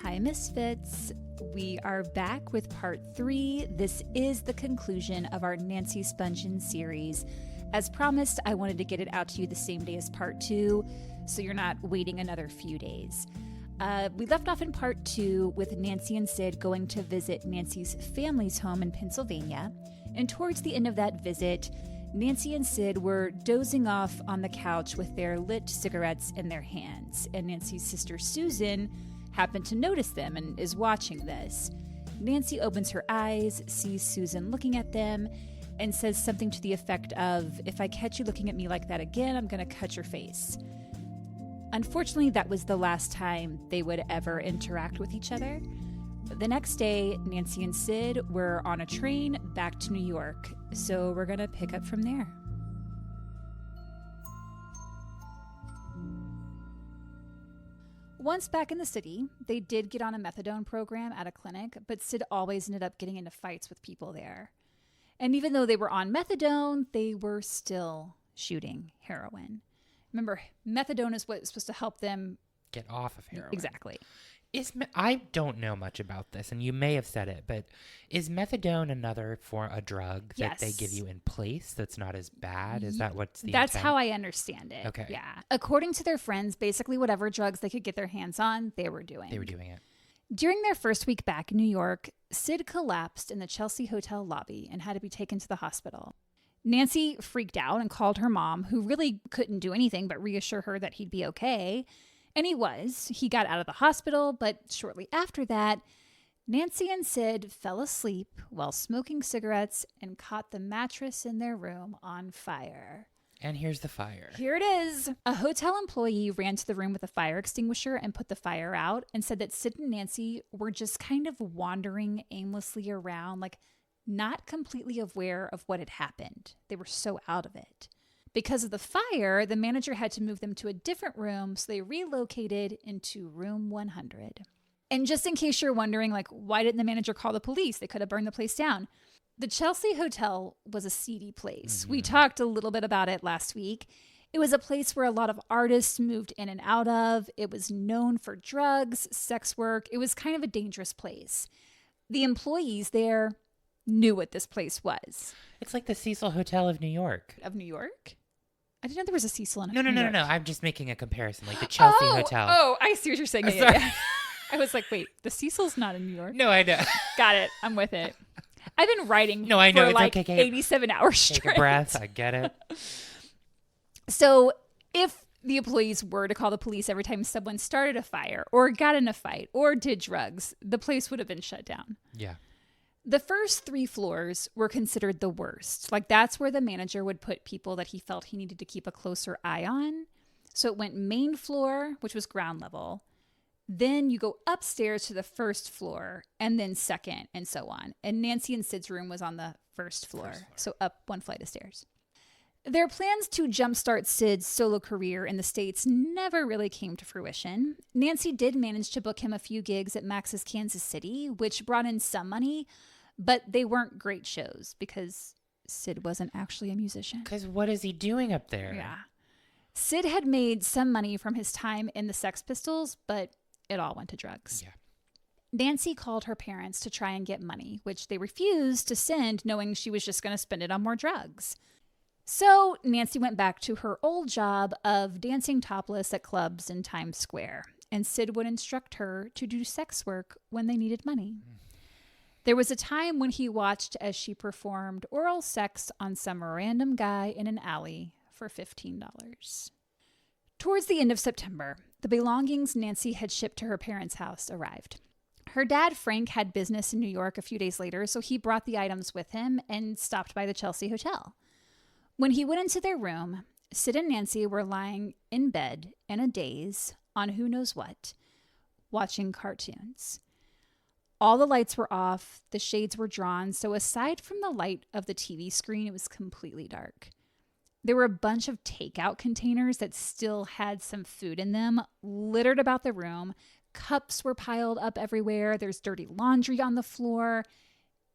Hi, Misfits. We are back with part 3. This is the conclusion of our Nancy Spungen series. As promised, I wanted to get it out to you the same day as part 2, so you're not waiting another few days. We left off in part 2 with Nancy and Sid going to visit Nancy's family's home in Pennsylvania, and towards the end of that visit, Nancy and Sid were dozing off on the couch with their lit cigarettes in their hands, and Nancy's sister Susan happened to notice them and is watching this. Nancy opens her eyes, sees Susan looking at them, and says something to the effect of, "If I catch you looking at me like that again, I'm going to cut your face." Unfortunately, that was the last time they would ever interact with each other. The next day, Nancy and Sid were on a train back to New York, so we're going to pick up from there. Once back in the city, they did get on a methadone program at a clinic, but Sid always ended up getting into fights with people there. And even though they were on methadone, they were still shooting heroin. Remember, methadone is what's supposed to help them get off of heroin. Exactly. I don't know much about this, and you may have said it, but is methadone another for a drug that they give you in place that's not as bad? Is that what's the That's intent? how I understand it. Okay. Yeah. According to their friends, basically whatever drugs they could get their hands on, they were doing. They were doing it. During their first week back in New York, Sid collapsed in the Chelsea hotel lobby and had to be taken to the hospital. Nancy freaked out and called her mom, who really couldn't do anything but reassure her that he'd be okay. And he was. He got out of the hospital, but shortly after that, Nancy and Sid fell asleep while smoking cigarettes and caught the mattress in their room on fire. And here's the fire. Here it is. A hotel employee ran to the room with a fire extinguisher and put the fire out and said that Sid and Nancy were just kind of wandering aimlessly around, like not completely aware of what had happened. They were so out of it. Because of the fire, the manager had to move them to a different room, so they relocated into room 100. And just in case you're wondering, like, why didn't the manager call the police? They could have burned the place down. The Chelsea Hotel was a seedy place. Mm-hmm. We talked a little bit about it last week. It was a place where a lot of artists moved in and out of. It was known for drugs, sex work. It was kind of a dangerous place. The employees there knew what this place was. It's like the Cecil Hotel of New York. Of New York? I didn't know there was a Cecil in No. New York. I'm just making a comparison, like the Chelsea Hotel. Oh, I see what you're saying. Yeah. I was like, wait, the Cecil's not in New York? No, I know. Got it. I'm with it. I've been writing I know. for It's like okay. 87 hours straight. Take a breath. I get it. So if the employees were to call the police every time someone started a fire or got in a fight or did drugs, the place would have been shut down. Yeah. The first 3 floors were considered the worst. Like, that's where the manager would put people that he felt he needed to keep a closer eye on. So it went main floor, which was ground level. Then you go upstairs to the first floor, and then second, and so on. And Nancy and Sid's room was on the first floor. So up 1 flight of stairs. Their plans to jumpstart Sid's solo career in the States never really came to fruition. Nancy did manage to book him a few gigs at Max's Kansas City, which brought in some money, but they weren't great shows because Sid wasn't actually a musician. Because what is he doing up there? Yeah. Sid had made some money from his time in the Sex Pistols, but it all went to drugs. Yeah. Nancy called her parents to try and get money, which they refused to send, knowing she was just going to spend it on more drugs. So Nancy went back to her old job of dancing topless at clubs in Times Square, and Sid would instruct her to do sex work when they needed money. There was a time when he watched as she performed oral sex on some random guy in an alley for $15. Towards the end of September, the belongings Nancy had shipped to her parents' house arrived. Her dad, Frank, had business in New York a few days later, so he brought the items with him and stopped by the Chelsea Hotel. When he went into their room, Sid and Nancy were lying in bed in a daze on who knows what, watching cartoons. All the lights were off, the shades were drawn, so aside from the light of the TV screen, it was completely dark. There were a bunch of takeout containers that still had some food in them, littered about the room. Cups were piled up everywhere. There's dirty laundry on the floor.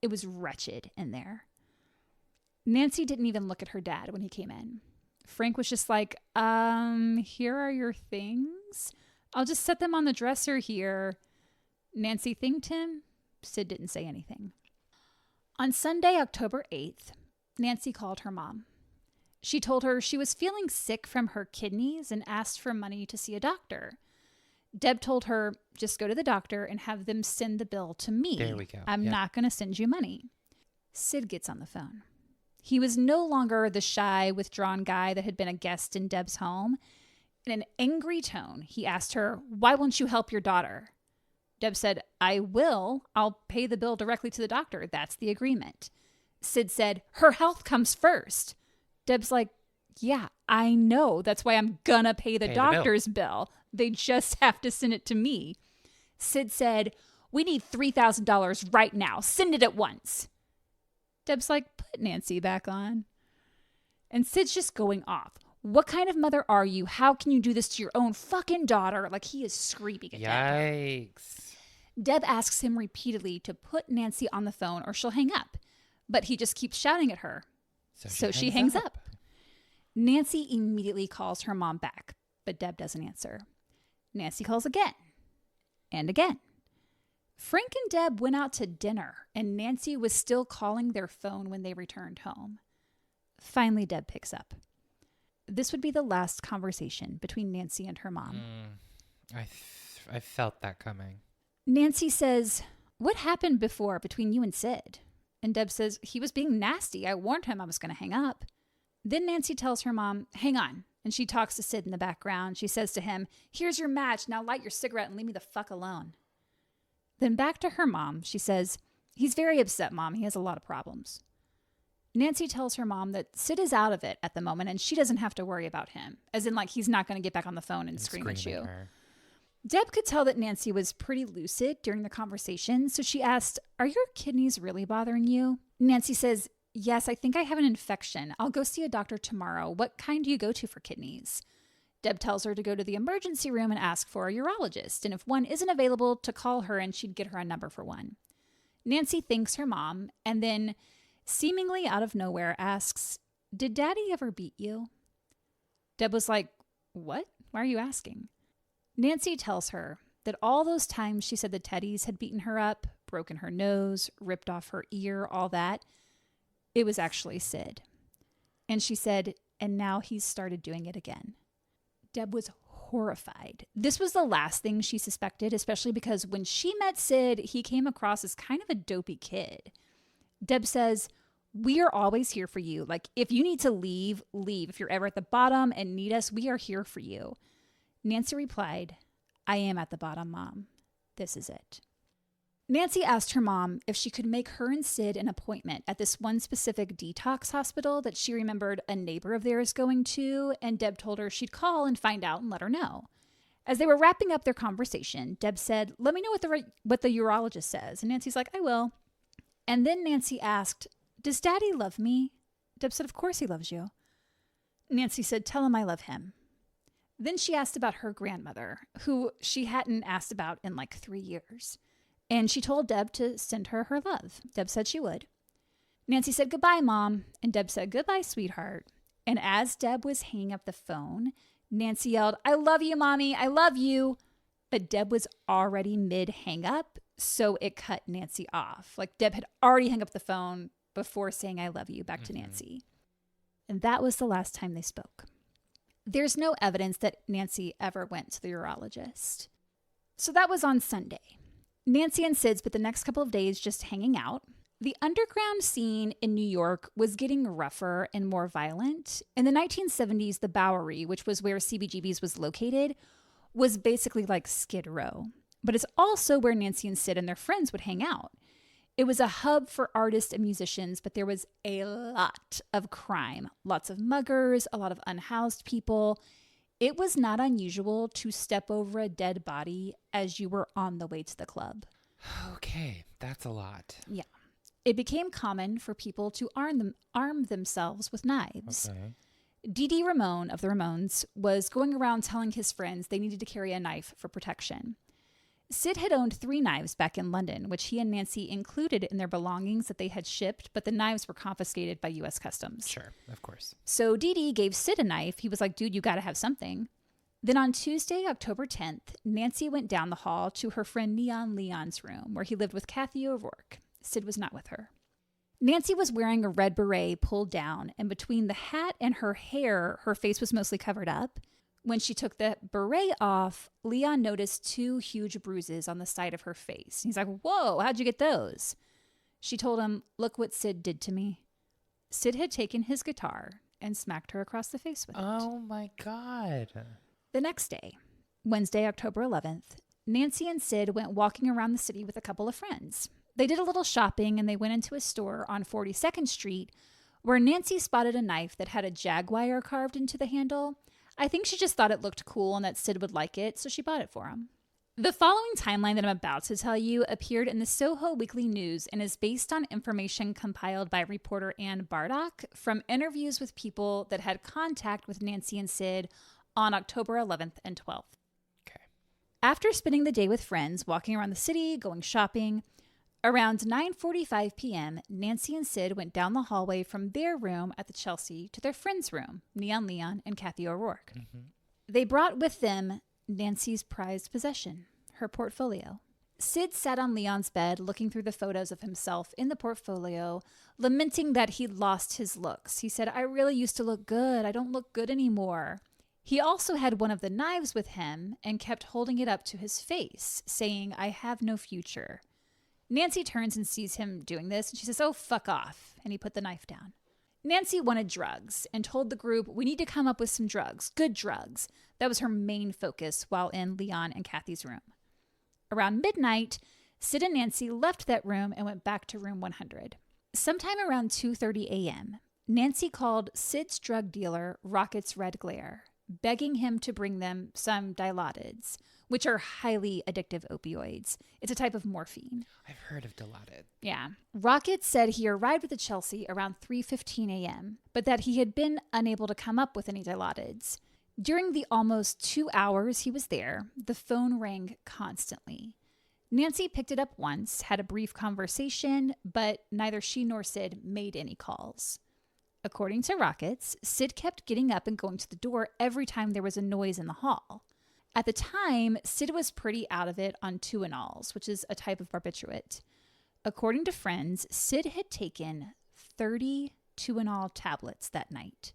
It was wretched in there. Nancy didn't even look at her dad when he came in. Frank was just like, here are your things. I'll just set them on the dresser here. Nancy thanked him. Sid didn't say anything. On Sunday, October 8th, Nancy called her mom. She told her she was feeling sick from her kidneys and asked for money to see a doctor. Deb told her, just go to the doctor and have them send the bill to me. There we go. I'm not going to send you money. Sid gets on the phone. He was no longer the shy, withdrawn guy that had been a guest in Deb's home. In an angry tone, he asked her, why won't you help your daughter? Deb said, I will. I'll pay the bill directly to the doctor. That's the agreement. Sid said, her health comes first. Deb's like, yeah, I know. That's why I'm gonna pay the doctor's bill. They just have to send it to me. Sid said, we need $3,000 right now. Send it at once. Deb's like, put Nancy back on. And Sid's just going off. What kind of mother are you? How can you do this to your own fucking daughter? Like, he is screaming at Deb. Yikes. Deb asks him repeatedly to put Nancy on the phone or she'll hang up. But he just keeps shouting at her. So she hangs up. Nancy immediately calls her mom back, but Deb doesn't answer. Nancy calls again and again. Frank and Deb went out to dinner, and Nancy was still calling their phone when they returned home. Finally, Deb picks up. This would be the last conversation between Nancy and her mom. I felt that coming. Nancy says, what happened before between you and Sid? And Deb says, he was being nasty. I warned him I was going to hang up. Then Nancy tells her mom, hang on. And she talks to Sid in the background. She says to him, here's your match. Now light your cigarette and leave me the fuck alone. Then back to her mom. She says, he's very upset, Mom. He has a lot of problems. Nancy tells her mom that Sid is out of it at the moment and she doesn't have to worry about him. As in, like, he's not going to get back on the phone and scream at you. Deb could tell that Nancy was pretty lucid during the conversation, so she asked, are your kidneys really bothering you? Nancy says, yes, I think I have an infection. I'll go see a doctor tomorrow. What kind do you go to for kidneys? Deb tells her to go to the emergency room and ask for a urologist, and if one isn't available, to call her and she'd get her a number for one. Nancy thanks her mom, and then, seemingly out of nowhere, asks, did Daddy ever beat you? Deb was like, what? Why are you asking? Nancy tells her that all those times she said the Teddies had beaten her up, broken her nose, ripped off her ear, all that, it was actually Sid. And she said, and now he's started doing it again. Deb was horrified. This was the last thing she suspected, especially because when she met Sid, he came across as kind of a dopey kid. Deb says, we are always here for you. Like, if you need to leave, leave. If you're ever at the bottom and need us, we are here for you. Nancy replied, I am at the bottom, Mom. This is it. Nancy asked her mom if she could make her and Sid an appointment at this one specific detox hospital that she remembered a neighbor of theirs going to, and Deb told her she'd call and find out and let her know. As they were wrapping up their conversation, Deb said, let me know what the urologist says. And Nancy's like, I will. And then Nancy asked, does Daddy love me? Deb said, of course he loves you. Nancy said, tell him I love him. Then she asked about her grandmother, who she hadn't asked about in like 3 years. And she told Deb to send her her love. Deb said she would. Nancy said, goodbye, Mom. And Deb said, goodbye, sweetheart. And as Deb was hanging up the phone, Nancy yelled, I love you, Mommy. I love you. But Deb was already mid-hang up, so it cut Nancy off. Like, Deb had already hung up the phone before saying I love you back to Nancy. And that was the last time they spoke. There's no evidence that Nancy ever went to the urologist. So that was on Sunday. Nancy and Sid spent the next couple of days just hanging out. The underground scene in New York was getting rougher and more violent. In the 1970s, the Bowery, which was where CBGB's was located, was basically like Skid Row. But it's also where Nancy and Sid and their friends would hang out. It was a hub for artists and musicians, but there was a lot of crime. Lots of muggers, a lot of unhoused people. It was not unusual to step over a dead body as you were on the way to the club. Okay, that's a lot. Yeah. It became common for people to arm themselves with knives. Okay. Dee Ramone of the Ramones was going around telling his friends they needed to carry a knife for protection. Sid had owned 3 knives back in London, which he and Nancy included in their belongings that they had shipped, but the knives were confiscated by U.S. Customs. Sure, of course. So Dee gave Sid a knife. He was like, dude, you got to have something. Then on Tuesday, October 10th, Nancy went down the hall to her friend Neon Leon's room, where he lived with Kathy O'Rourke. Sid was not with her. Nancy was wearing a red beret pulled down, and between the hat and her hair, her face was mostly covered up. When she took the beret off, Leon noticed 2 huge bruises on the side of her face. He's like, "Whoa, how'd you get those?" She told him, "Look what Sid did to me." Sid had taken his guitar and smacked her across the face with it. Oh my God. The next day, Wednesday, October 11th, Nancy and Sid went walking around the city with a couple of friends. They did a little shopping and they went into a store on 42nd Street where Nancy spotted a knife that had a jaguar carved into the handle. I think she just thought it looked cool and that Sid would like it, so she bought it for him. The following timeline that I'm about to tell you appeared in the Soho Weekly News and is based on information compiled by reporter Ann Bardach from interviews with people that had contact with Nancy and Sid on October 11th and 12th. Okay. After spending the day with friends, walking around the city, going shopping, around 9:45 p.m., Nancy and Sid went down the hallway from their room at the Chelsea to their friend's room, Neon Leon and Kathy O'Rourke. Mm-hmm. They brought with them Nancy's prized possession, her portfolio. Sid sat on Leon's bed looking through the photos of himself in the portfolio, lamenting that he'd lost his looks. He said, "I really used to look good. I don't look good anymore." He also had one of the knives with him and kept holding it up to his face, saying, "I have no future." Nancy turns and sees him doing this, and she says, "Oh, fuck off," and he put the knife down. Nancy wanted drugs and told the group, "We need to come up with some drugs, good drugs." That was her main focus while in Leon and Kathy's room. Around midnight, Sid and Nancy left that room and went back to room 100. Sometime around 2:30 a.m., Nancy called Sid's drug dealer, Rocket's Red Glare, begging him to bring them some Dilaudid, which are highly addictive opioids. It's a type of morphine. I've heard of Dilaudid. Yeah. Rocket said he arrived at the Chelsea around 3:15 a.m., but that he had been unable to come up with any Dilaudid. During the almost 2 hours he was there, the phone rang constantly. Nancy picked it up once, had a brief conversation, but neither she nor Sid made any calls. According to Rockets, Sid kept getting up and going to the door every time there was a noise in the hall. At the time, Sid was pretty out of it on Tuinals, which is a type of barbiturate. According to friends, Sid had taken 30 Tuinal tablets that night.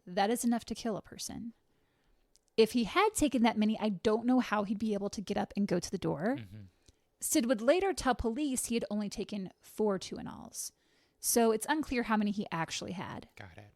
That is enough to kill a person. If he had taken that many, I don't know how he'd be able to get up and go to the door. Mm-hmm. Sid would later tell police he had only taken 4 Tuinals. So it's unclear how many he actually had. Got it.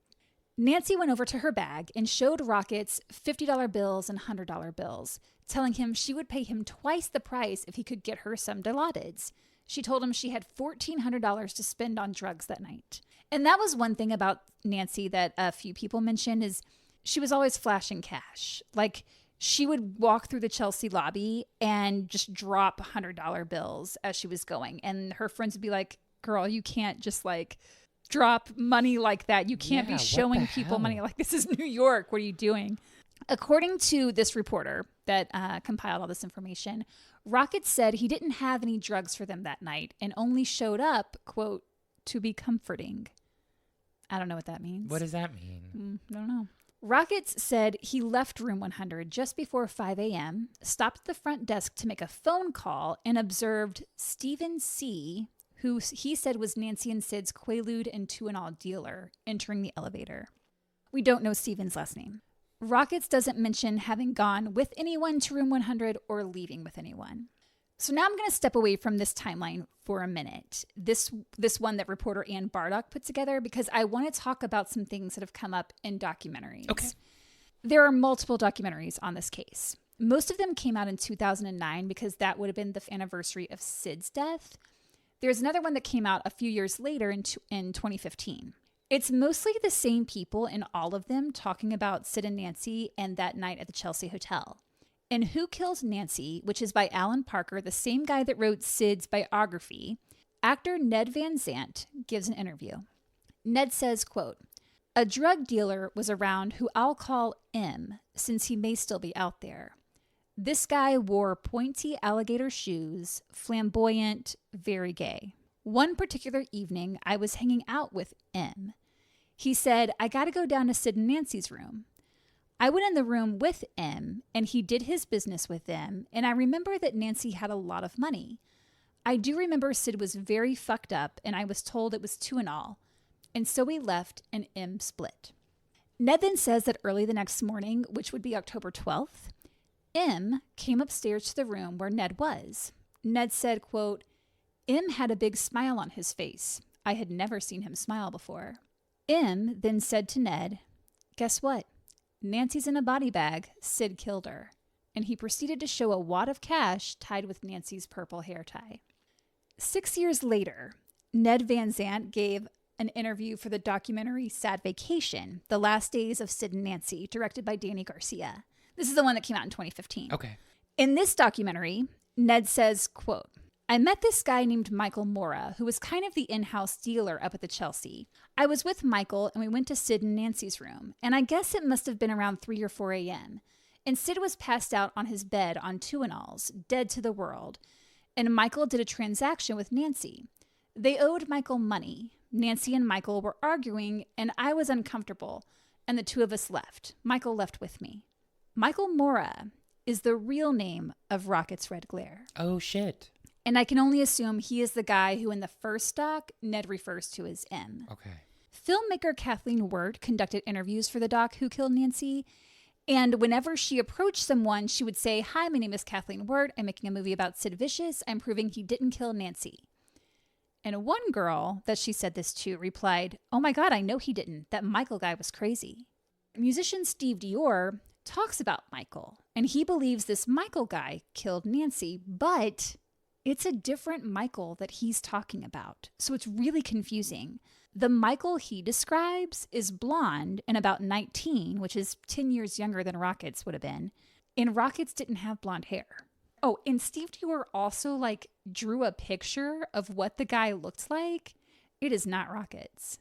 Nancy went over to her bag and showed Rockets $50 bills and $100 bills, telling him she would pay him twice the price if he could get her some Dilaudid. She told him she had $1,400 to spend on drugs that night. And that was one thing about Nancy that a few people mentioned is she was always flashing cash. Like she would walk through the Chelsea lobby and just drop $100 bills as she was going. And her friends would be like, "Girl, you can't just like drop money like that. You can't be showing people money. Like, this is New York. What are you doing?" According to this reporter that compiled all this information, Rocket said he didn't have any drugs for them that night and only showed up, quote, "to be comforting." I don't know what that means. What does that mean? I don't know. Rockets said he left room 100 just before 5 a.m., stopped at the front desk to make a phone call, and observed Stephen C., who he said was Nancy and Sid's Quaalude and Tuinal dealer, entering the elevator. We don't know Stephen's last name. Rockets doesn't mention having gone with anyone to room 100 or leaving with anyone. So now I'm going to step away from this timeline for a minute. This one that reporter Ann Bardach put together, because I want to talk about some things that have come up in documentaries. Okay. There are multiple documentaries on this case. Most of them came out in 2009 because that would have been the anniversary of Sid's death. There's another one that came out a few years later in 2015. It's mostly the same people in all of them talking about Sid and Nancy and that night at the Chelsea Hotel. In Who Killed Nancy, which is by Alan Parker, the same guy that wrote Sid's biography, actor Ned Van Zant gives an interview. Ned says, quote, "A drug dealer was around who I'll call M, since he may still be out there. This guy wore pointy alligator shoes, flamboyant, very gay. One particular evening, I was hanging out with M. He said, I got to go down to Sid and Nancy's room. I went in the room with M, and he did his business with them, and I remember that Nancy had a lot of money. I do remember Sid was very fucked up, and I was told it was two and all. And so we left, and M split. Ned then says that early the next morning, which would be October 12th, M came upstairs to the room where Ned was. Ned said, quote, M had a big smile on his face. I had never seen him smile before. M then said to Ned, guess what? Nancy's in a body bag. Sid killed her. And he proceeded to show a wad of cash tied with Nancy's purple hair tie. 6 years later, Ned Van Zandt gave an interview for the documentary Sad Vacation, The Last Days of Sid and Nancy, directed by Danny Garcia. This is the one that came out in 2015. Okay. In this documentary, Ned says, quote, I met this guy named Michael Mora, who was kind of the in-house dealer up at the Chelsea. I was with Michael, and we went to Sid and Nancy's room, and I guess it must have been around 3 or 4 a.m., and Sid was passed out on his bed on two-and-alls, dead to the world, and Michael did a transaction with Nancy. They owed Michael money. Nancy and Michael were arguing, and I was uncomfortable, and the two of us left. Michael left with me. Michael Mora is the real name of Rocket's Red Glare. Oh, shit. And I can only assume he is the guy who in the first doc, Ned refers to as M. Okay. Filmmaker Kathleen Wirt conducted interviews for the doc Who Killed Nancy. And whenever she approached someone, she would say, hi, my name is Kathleen Wirt. I'm making a movie about Sid Vicious. I'm proving he didn't kill Nancy. And one girl that she said this to replied, oh my God, I know he didn't. That Michael guy was crazy. Musician Steve Dior talks about Michael, and he believes this Michael guy killed Nancy, but it's a different Michael that he's talking about. So it's really confusing. The Michael he describes is blonde and about 19, which is 10 years younger than Rockets would have been. And Rockets didn't have blonde hair. Oh, and Steve Dior also drew a picture of what the guy looked like. It is not Rockets.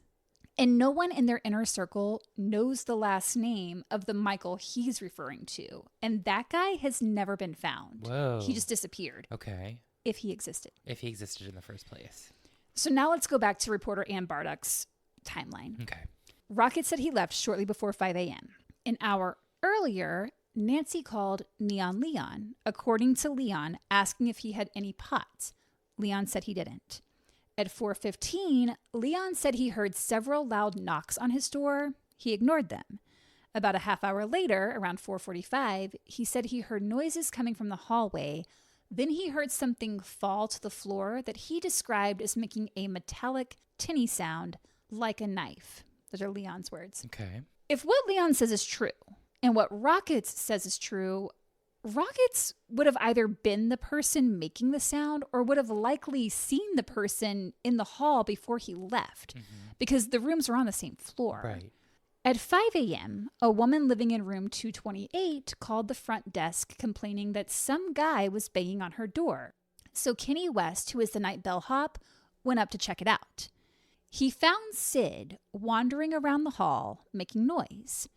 And no one in their inner circle knows the last name of the Michael he's referring to. And that guy has never been found. Whoa. He just disappeared. Okay. If he existed. If he existed in the first place. So now let's go back to reporter Ann Bardach's timeline. Okay. Rocket said he left shortly before 5 a.m. An hour earlier, Nancy called Neon Leon, according to Leon, asking if he had any pot. Leon said he didn't. At 4:15, Leon said he heard several loud knocks on his door. He ignored them. About a half hour later, around 4:45, he said he heard noises coming from the hallway. Then he heard something fall to the floor that he described as making a metallic, tinny sound like a knife. Those are Leon's words. Okay. If what Leon says is true, and what Rockets says is true, Rockets would have either been the person making the sound or would have likely seen the person in the hall before he left, because the rooms are on the same floor. Right. At 5 a.m., a woman living in room 228 called the front desk complaining that some guy was banging on her door. So Kenny West, who is the night bellhop, went up to check it out. He found Sid wandering around the hall, making noise.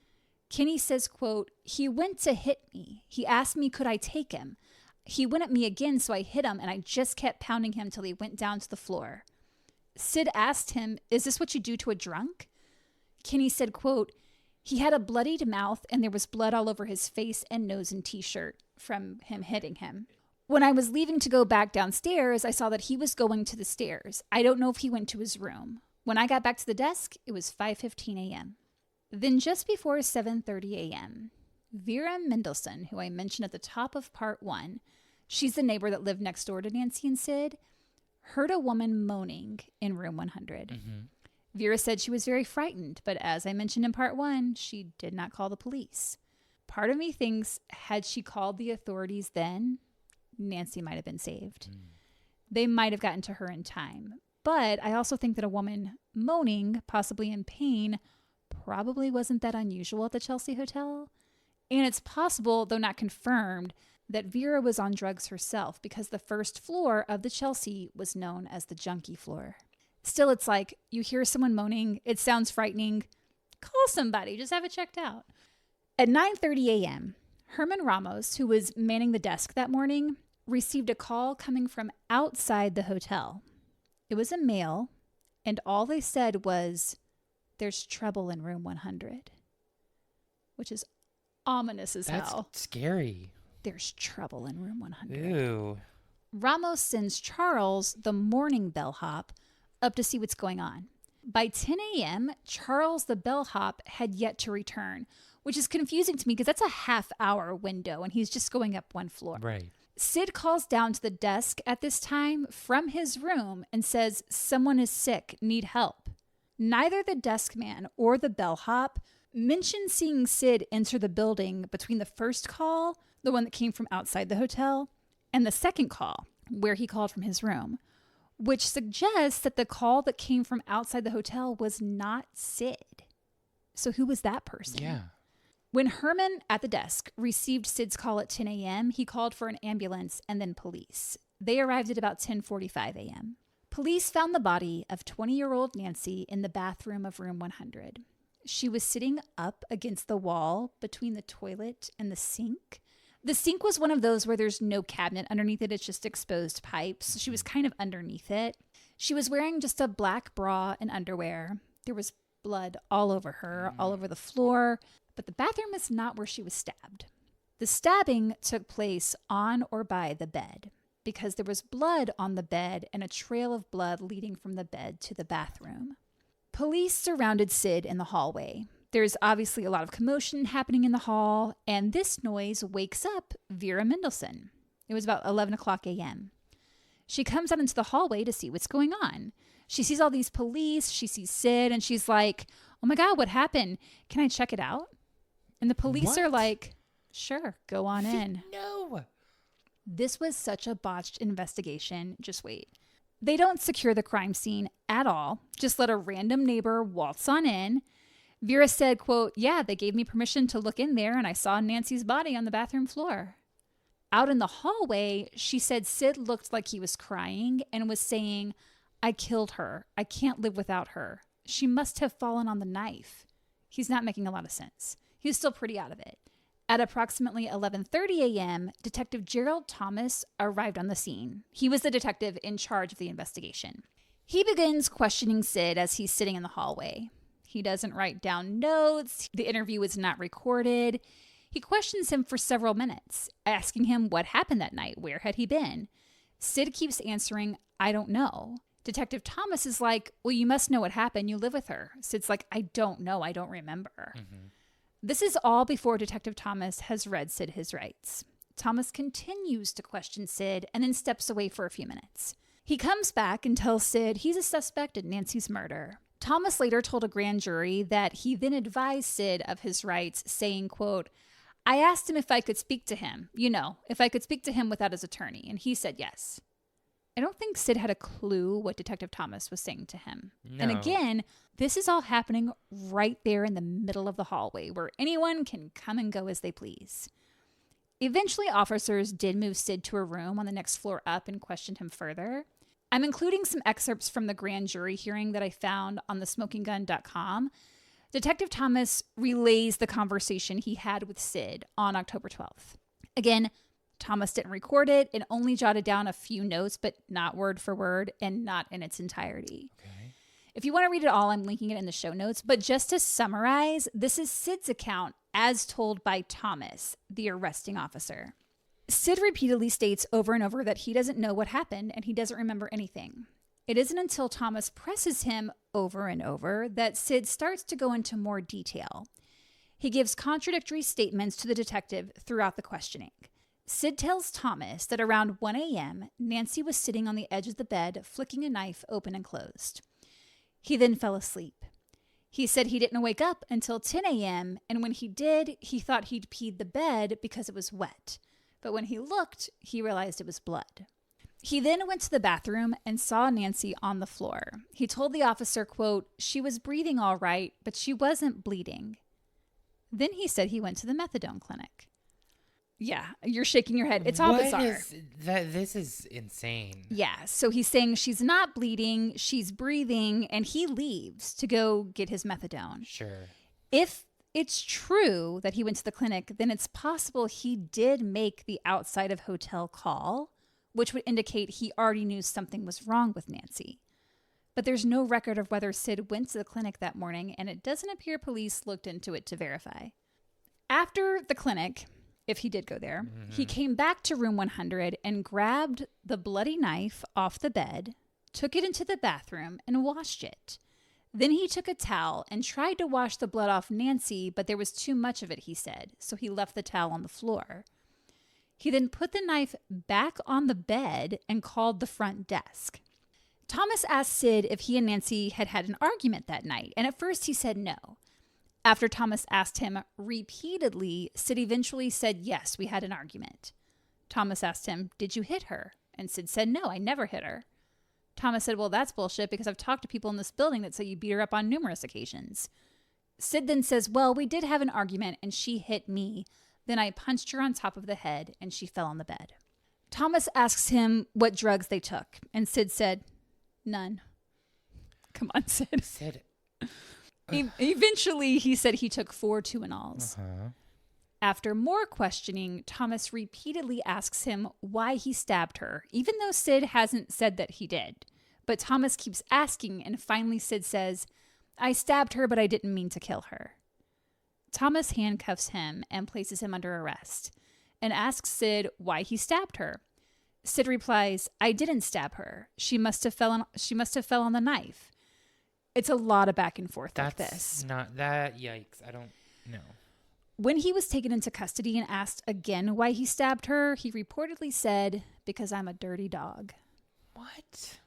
Kenny says, quote, he went to hit me. He asked me, could I take him? He went at me again, so I hit him, and I just kept pounding him till he went down to the floor. Sid asked him, is this what you do to a drunk? Kenny said, quote, he had a bloodied mouth and there was blood all over his face and nose and t-shirt from him hitting him. When I was leaving to go back downstairs, I saw that he was going to the stairs. I don't know if he went to his room. When I got back to the desk, it was 5:15 a.m. Then just before 7:30 a.m., Vera Mendelsohn, who I mentioned at the top of part 1, she's the neighbor that lived next door to Nancy and Sid, heard a woman moaning in room 100. Mm-hmm. Vera said she was very frightened, but as I mentioned in part 1, she did not call the police. Part of me thinks, had she called the authorities then, Nancy might have been saved. They might have gotten to her in time. But I also think that a woman moaning, possibly in pain, probably wasn't that unusual at the Chelsea Hotel. And it's possible, though not confirmed, that Vera was on drugs herself because the first floor of the Chelsea was known as the junkie floor. Still, it's like, you hear someone moaning, it sounds frightening, call somebody, just have it checked out. At 9:30 a.m., Herman Ramos, who was manning the desk that morning, received a call coming from outside the hotel. It was a male, and all they said was, there's trouble in room 100, which is Ominous as That's hell. scary. There's trouble in room 100. Ooh. Ramos sends Charles, the morning bellhop, up to see what's going on. By 10 a.m., Charles, the bellhop, had yet to return, which is confusing to me because that's a half-hour window, and he's just going up one floor. Right. Sid calls down to the desk at this time from his room and says, "Someone is sick, need help." Neither the desk man or the bellhop mentioned seeing Sid enter the building between the first call, the one that came from outside the hotel, and the second call, where he called from his room, which suggests that the call that came from outside the hotel was not Sid. So who was that person? Yeah. When Herman at the desk received Sid's call at 10 a.m., he called for an ambulance and then police. They arrived at about 10:45 a.m. Police found the body of 20-year-old Nancy in the bathroom of room 100. She was sitting up against the wall between the toilet and the sink. The sink was one of those where there's no cabinet underneath it. It's just exposed pipes. She was kind of underneath it. She was wearing just a black bra and underwear. There was blood all over her, all over the floor. But the bathroom is not where she was stabbed. The stabbing took place on or by the bed because there was blood on the bed and a trail of blood leading from the bed to the bathroom. Police surrounded Sid in the hallway. There's obviously a lot of commotion happening in the hall, and this noise wakes up Vera Mendelsohn. It was about 11 o'clock a.m. She comes out into the hallway to see what's going on. She sees all these police, she sees Sid, and she's like, "Oh my God, what happened? Can I check it out?" And the police are like, "Sure, go on in." No. This was such a botched investigation. Just wait. They don't secure the crime scene at all. Just let a random neighbor waltz on in. Vera said, quote, "Yeah, they gave me permission to look in there and I saw Nancy's body on the bathroom floor." Out in the hallway, she said Sid looked like he was crying and was saying, "I killed her. I can't live without her. She must have fallen on the knife." He's not making a lot of sense. He was still pretty out of it. At approximately 11:30 a.m., Detective Gerald Thomas arrived on the scene. He was the detective in charge of the investigation. He begins questioning Sid as he's sitting in the hallway. He doesn't write down notes. The interview is not recorded. He questions him for several minutes, asking him what happened that night. Where had he been? Sid keeps answering, "I don't know." Detective Thomas is like, "Well, you must know what happened. You live with her." Sid's like, "I don't know. I don't remember." Mm-hmm. This is all before Detective Thomas has read Sid his rights. Thomas continues to question Sid and then steps away for a few minutes. He comes back and tells Sid he's a suspect in Nancy's murder. Thomas later told a grand jury that he then advised Sid of his rights, saying, quote, "I asked him if I could speak to him, if I could speak to him without his attorney, and he said yes." I don't think Sid had a clue what Detective Thomas was saying to him. No. And again, this is all happening right there in the middle of the hallway where anyone can come and go as they please. Eventually, officers did move Sid to a room on the next floor up and questioned him further. I'm including some excerpts from the grand jury hearing that I found on thesmokinggun.com. Detective Thomas relays the conversation he had with Sid on October 12th. Again, Thomas didn't record it and only jotted down a few notes, but not word for word and not in its entirety. Okay. If you want to read it all, I'm linking it in the show notes. But just to summarize, this is Sid's account as told by Thomas, the arresting officer. Sid repeatedly states over and over that he doesn't know what happened and he doesn't remember anything. It isn't until Thomas presses him over and over that Sid starts to go into more detail. He gives contradictory statements to the detective throughout the questioning. Sid tells Thomas that around 1 a.m., Nancy was sitting on the edge of the bed, flicking a knife open and closed. He then fell asleep. He said he didn't wake up until 10 a.m., and when he did, he thought he'd peed the bed because it was wet. But when he looked, he realized it was blood. He then went to the bathroom and saw Nancy on the floor. He told the officer, quote, "She was breathing all right, but she wasn't bleeding." Then he said he went to the methadone clinic. Yeah, you're shaking your head. It's all bizarre. This is insane. Yeah, so he's saying she's not bleeding, she's breathing, and he leaves to go get his methadone. Sure. If it's true that he went to the clinic, then it's possible he did make the outside of hotel call, which would indicate he already knew something was wrong with Nancy. But there's no record of whether Sid went to the clinic that morning, and it doesn't appear police looked into it to verify. After the clinic, if he did go there, he came back to room 100 and grabbed the bloody knife off the bed, took it into the bathroom, and washed it. Then he took a towel and tried to wash the blood off Nancy, but there was too much of it, he said, so he left the towel on the floor. He then put the knife back on the bed and called the front desk. Thomas asked Sid if he and Nancy had had an argument that night, and at first he said no. After Thomas asked him repeatedly, Sid eventually said, yes, we had an argument. Thomas asked him, did you hit her? And Sid said, no, I never hit her. Thomas said, well, that's bullshit because I've talked to people in this building that say you beat her up on numerous occasions. Sid then says, well, we did have an argument and she hit me. Then I punched her on top of the head and she fell on the bed. Thomas asks him what drugs they took. And Sid said, none. Come on, Sid. Sid. Eventually, he said he took 4 Tuinals. Uh-huh. After more questioning, Thomas repeatedly asks him why he stabbed her, even though Sid hasn't said that he did. But Thomas keeps asking, and finally Sid says, I stabbed her, but I didn't mean to kill her. Thomas handcuffs him and places him under arrest, and asks Sid why he stabbed her. Sid replies, I didn't stab her. She must have fell on the knife. It's a lot of back and forth like this. That's not that. Yikes. I don't know. When he was taken into custody and asked again why he stabbed her, he reportedly said, because I'm a dirty dog. What?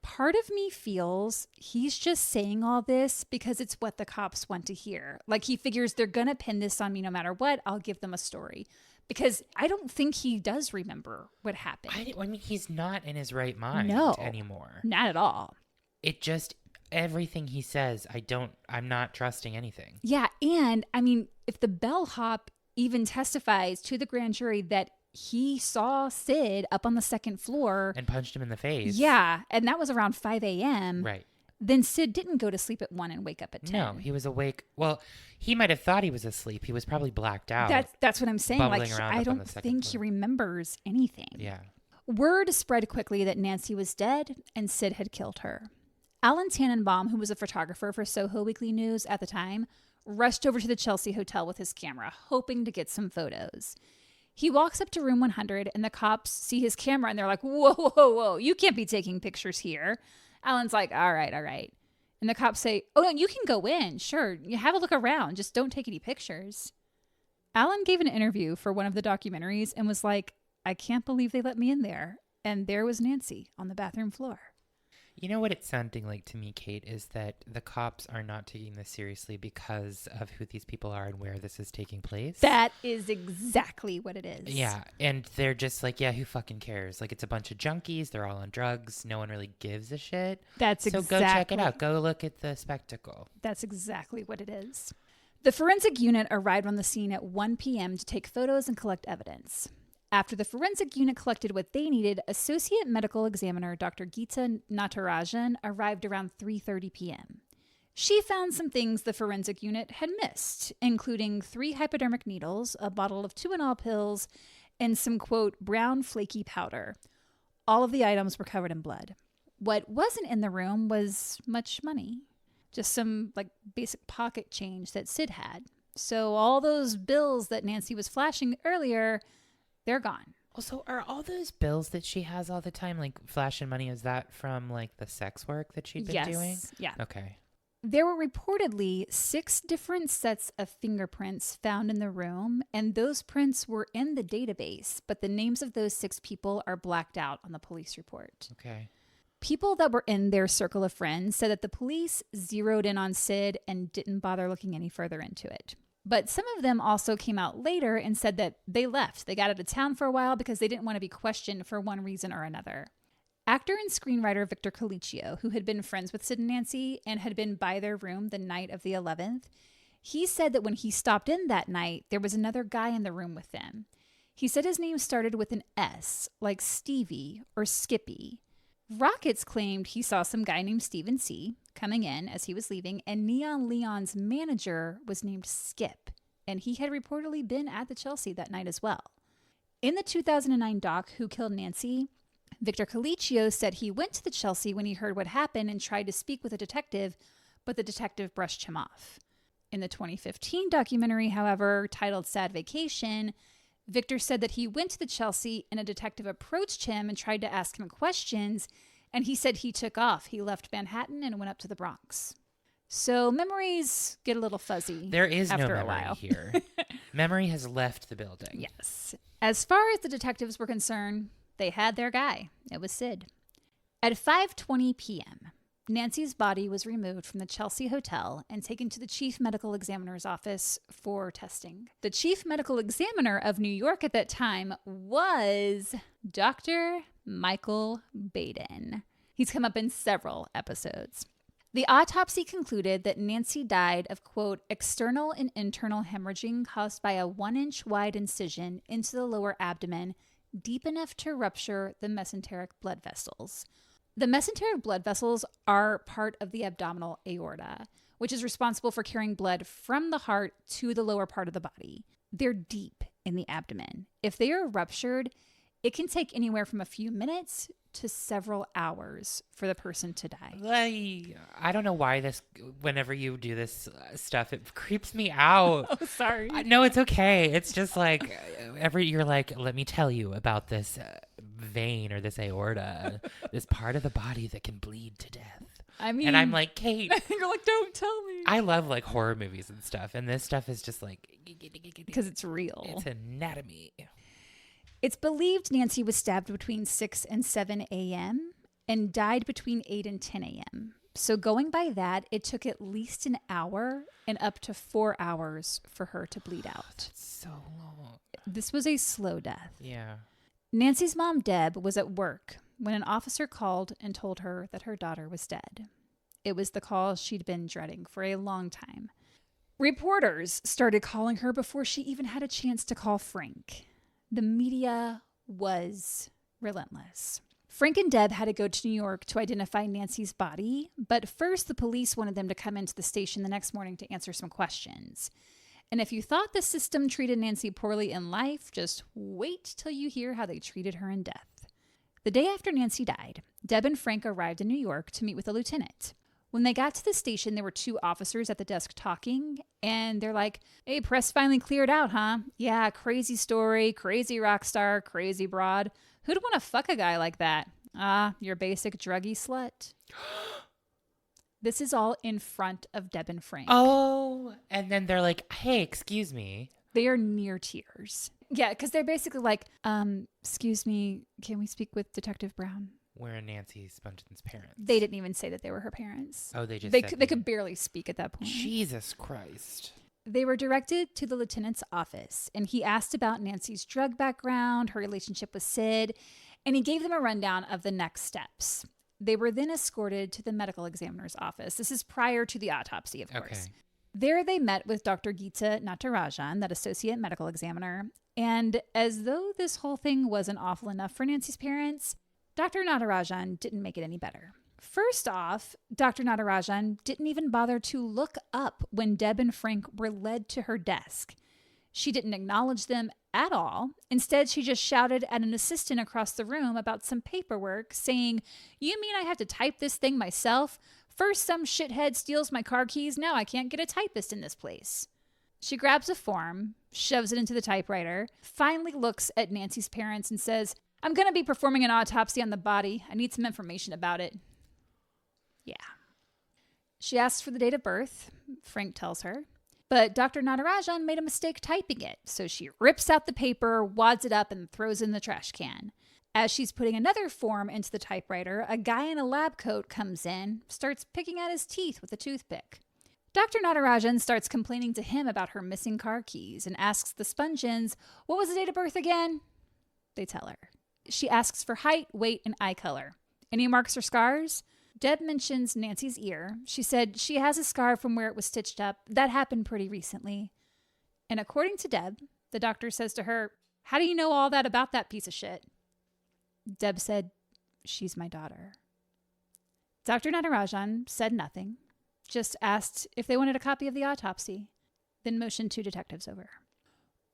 Part of me feels he's just saying all this because it's what the cops want to hear. Like he figures they're going to pin this on me no matter what. I'll give them a story. Because I don't think he does remember what happened. I mean, he's not in his right mind anymore. Not at all. It just, everything he says, I'm not trusting anything. Yeah, and I mean, if the bellhop even testifies to the grand jury that he saw Sid up on the second floor. And punched him in the face. Yeah, and that was around 5 a.m. Right. Then Sid didn't go to sleep at 1 and wake up at 10. No, he was awake. Well, he might have thought he was asleep. He was probably blacked out. That's what I'm saying. Like, I don't think floor. he remembers anything. Yeah. Word spread quickly that Nancy was dead and Sid had killed her. Alan Tannenbaum, who was a photographer for Soho Weekly News at the time, rushed over to the Chelsea Hotel with his camera, hoping to get some photos. He walks up to room 100 and the cops see his camera and they're like, whoa, whoa, whoa, you can't be taking pictures here. Alan's like, all right. And the cops say, oh, no, you can go in. Sure, you have a look around. Just don't take any pictures. Alan gave an interview for one of the documentaries and was like, I can't believe they let me in there. And there was Nancy on the bathroom floor. You know what it's sounding like to me, Kate, is that the cops are not taking this seriously because of who these people are and where this is taking place. That is exactly what it is. Yeah, and they're just like, yeah, who fucking cares? Like, it's a bunch of junkies. They're all on drugs. No one really gives a shit. So go check it out. Go look at the spectacle. That's exactly what it is. The forensic unit arrived on the scene at 1 p.m. to take photos and collect evidence. After the forensic unit collected what they needed, Associate Medical Examiner Dr. Geeta Natarajan arrived around 3:30 p.m. She found some things the forensic unit had missed, including 3 hypodermic needles, a bottle of Tuinal pills, and some, quote, brown flaky powder. All of the items were covered in blood. What wasn't in the room was much money. Just some, like, basic pocket change that Sid had. So all those bills that Nancy was flashing earlier, they're gone. Also, are all those bills that she has all the time, like flashing money, is that from like the sex work that she'd been doing? Yeah. Okay. There were reportedly 6 different sets of fingerprints found in the room, and those prints were in the database, but the names of those 6 people are blacked out on the police report. Okay. People that were in their circle of friends said that the police zeroed in on Sid and didn't bother looking any further into it. But some of them also came out later and said that they left. They got out of town for a while because they didn't want to be questioned for one reason or another. Actor and screenwriter Victor Colicchio, who had been friends with Sid and Nancy and had been by their room the night of the 11th, he said that when he stopped in that night, there was another guy in the room with them. He said his name started with an S, like Stevie or Skippy. Rockets claimed he saw some guy named Stephen C. coming in as he was leaving, and Neon Leon's manager was named Skip, and he had reportedly been at the Chelsea that night as well. In the 2009 doc, Who Killed Nancy?, Victor Colicchio said he went to the Chelsea when he heard what happened and tried to speak with a detective, but the detective brushed him off. In the 2015 documentary, however, titled Sad Vacation, Victor said that he went to the Chelsea and a detective approached him and tried to ask him questions, and he said he took off. He left Manhattan and went up to the Bronx. So memories get a little fuzzy. There is after no a memory while. here. Memory has left the building. Yes. As far as the detectives were concerned, they had their guy. It was Sid. At 5:20 p.m., Nancy's body was removed from the Chelsea Hotel and taken to the chief medical examiner's office for testing. The chief medical examiner of New York at that time was Dr. Michael Baden. He's come up in several episodes. The autopsy concluded that Nancy died of, quote, external and internal hemorrhaging caused by a 1-inch wide incision into the lower abdomen deep enough to rupture the mesenteric blood vessels. The mesenteric blood vessels are part of the abdominal aorta, which is responsible for carrying blood from the heart to the lower part of the body. They're deep in the abdomen. If they are ruptured, it can take anywhere from a few minutes to several hours for the person to die. I don't know why whenever you do this stuff, it creeps me out. Oh, sorry. No, it's okay. It's just like, you're like, let me tell you about this vein or this aorta, this part of the body that can bleed to death. I mean, and I'm like, Kate. You're like, don't tell me. I love like horror movies and stuff. And this stuff is just like. Because it's real. It's anatomy. It's believed Nancy was stabbed between 6 and 7 a.m. and died between 8 and 10 a.m. So going by that, it took at least an hour and up to 4 hours for her to bleed out. That's so long. This was a slow death. Yeah. Nancy's mom, Deb, was at work when an officer called and told her that her daughter was dead. It was the call she'd been dreading for a long time. Reporters started calling her before she even had a chance to call Frank. The media was relentless. Frank and Deb had to go to New York to identify Nancy's body, but first the police wanted them to come into the station the next morning to answer some questions. And if you thought the system treated Nancy poorly in life, just wait till you hear how they treated her in death. The day after Nancy died, Deb and Frank arrived in New York to meet with a lieutenant. When they got to the station, there were 2 officers at the desk talking, and they're like, hey, press finally cleared out, huh? Yeah, crazy story, crazy rock star, crazy broad. Who'd want to fuck a guy like that? Your basic druggy slut. This is all in front of Deb and Frank. Oh, and then they're like, hey, excuse me. They are near tears. Yeah, because they're basically like, excuse me, can we speak with Detective Brown? We're Nancy Spungen's parents. They didn't even say that they were her parents. Oh, they could barely speak at that point. Jesus Christ. They were directed to the lieutenant's office, and he asked about Nancy's drug background, her relationship with Sid, and he gave them a rundown of the next steps. They were then escorted to the medical examiner's office. This is prior to the autopsy, of course. Okay. There they met with Dr. Geeta Natarajan, that associate medical examiner, and as though this whole thing wasn't awful enough for Nancy's parents, Dr. Natarajan didn't make it any better. First off, Dr. Natarajan didn't even bother to look up when Deb and Frank were led to her desk. She didn't acknowledge them at all. Instead, she just shouted at an assistant across the room about some paperwork, saying, "You mean I have to type this thing myself? First, some shithead steals my car keys. Now I can't get a typist in this place." She grabs a form, shoves it into the typewriter, finally looks at Nancy's parents and says, "I'm going to be performing an autopsy on the body. I need some information about it." Yeah. She asks for the date of birth, Frank tells her. But Dr. Natarajan made a mistake typing it, so she rips out the paper, wads it up, and throws it in the trash can. As she's putting another form into the typewriter, a guy in a lab coat comes in, starts picking at his teeth with a toothpick. Dr. Natarajan starts complaining to him about her missing car keys and asks the Spungens, "What was the date of birth again?" They tell her. She asks for height, weight, and eye color. Any marks or scars? Deb mentions Nancy's ear. She said she has a scar from where it was stitched up. That happened pretty recently. And according to Deb, the doctor says to her, "How do you know all that about that piece of shit?" Deb said, "She's my daughter." Dr. Natarajan said nothing, just asked if they wanted a copy of the autopsy, then motioned 2 detectives over.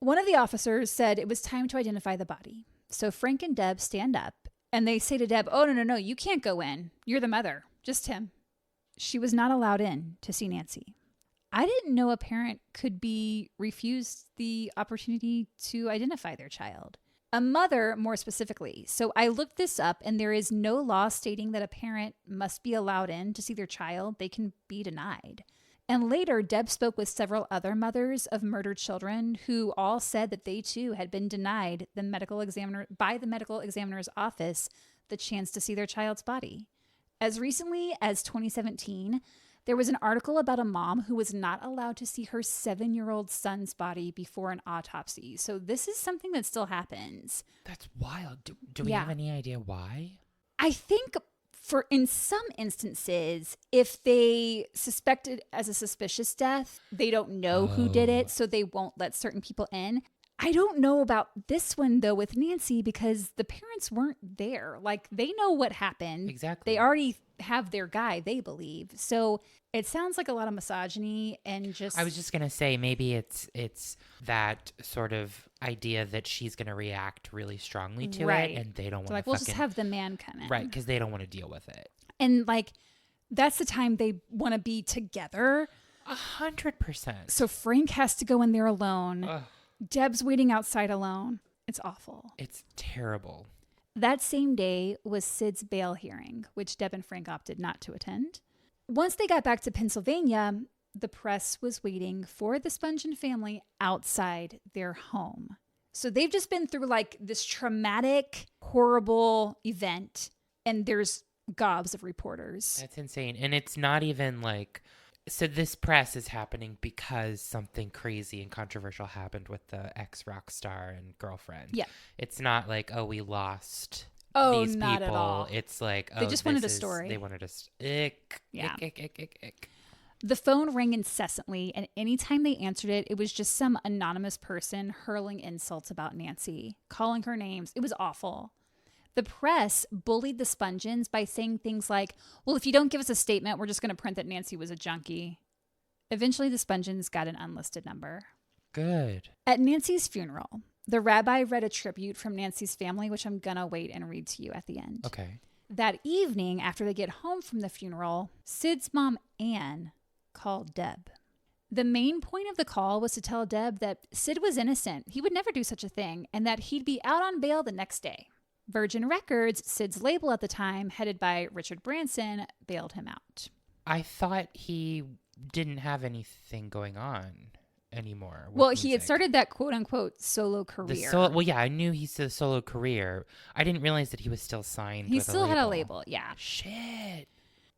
One of the officers said it was time to identify the body. So Frank and Deb stand up, and they say to Deb, "Oh, no, you can't go in. You're the mother. Just him." She was not allowed in to see Nancy. I didn't know a parent could be refused the opportunity to identify their child. A mother, more specifically. So I looked this up, and there is no law stating that a parent must be allowed in to see their child. They can be denied. And later, Deb spoke with several other mothers of murdered children who all said that they too had been denied by the medical examiner's office the chance to see their child's body. As recently as 2017, there was an article about a mom who was not allowed to see her 7-year-old son's body before an autopsy. So this is something that still happens. That's wild. Do we have any idea why? I think in some instances, if they suspect it as a suspicious death, they don't know who did it, so they won't let certain people in. I don't know about this one, though, with Nancy, because the parents weren't there. Like, they know what happened. Exactly. They already have their guy, they believe. So it sounds like a lot of misogyny and just... I was just going to say, maybe it's that sort of idea that she's going to react really strongly to it, and they don't want to like, we'll just have the man come in. Right, because they don't want to deal with it. And, like, that's the time they want to be together. 100%. So Frank has to go in there alone. Ugh. Deb's waiting outside alone. It's awful. It's terrible. That same day was Sid's bail hearing, which Deb and Frank opted not to attend. Once they got back to Pennsylvania, the press was waiting for the Spungen family outside their home. So they've just been through like this traumatic, horrible event, and there's gobs of reporters. That's insane. And it's not even like... So this press is happening because something crazy and controversial happened with the ex-rock star and girlfriend. Yeah. It's not like, oh, we lost not these people. At all. It's like, oh, they just wanted a story. They wanted a... Yeah. Ick. The phone rang incessantly, and anytime they answered it, it was just some anonymous person hurling insults about Nancy, calling her names. It was awful. The press bullied the Spungens by saying things like, well, if you don't give us a statement, we're just going to print that Nancy was a junkie. Eventually, the Spungens got an unlisted number. Good. At Nancy's funeral, the rabbi read a tribute from Nancy's family, which I'm going to wait and read to you at the end. Okay. That evening, after they get home from the funeral, Sid's mom, Anne, called Deb. The main point of the call was to tell Deb that Sid was innocent. He would never do such a thing, and that he'd be out on bail the next day. Virgin Records, Sid's label at the time, headed by Richard Branson, bailed him out. I thought he didn't have anything going on anymore. Well, he had started that quote-unquote solo career. I knew he said solo career. I didn't realize that he was still signed He with still a label. had a label, yeah. Shit.